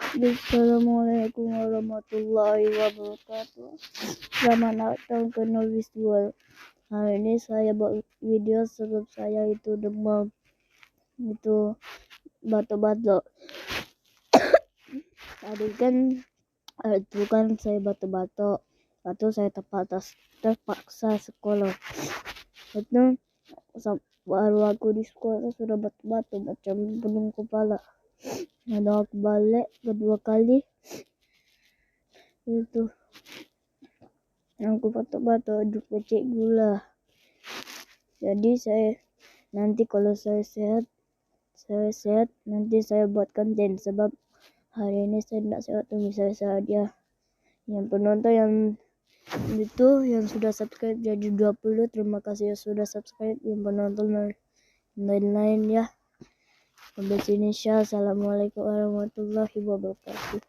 Assalamualaikum warahmatullahi wabarakatuh. Selamat datang ke Novis World. Hari ini saya buat video sebab saya itu demam, itu batuk-batuk. Tadi kan saya batuk-batuk, lalu saya terpaksa sekolah. Itu baru aku di sekolah sudah batuk-batuk macam penuh kepala. Lalu aku balik kedua kali, itu aku batuk-batuk aduk pecik gula. Jadi nanti kalau saya sehat nanti saya buat konten, sebab hari ini saya tidak sehat, misalnya saja yang penonton yang sudah subscribe jadi 20. Terima kasih yang sudah subscribe, yang penonton lain-lain ya. Sampai sini, Assalamualaikum warahmatullahi wabarakatuh.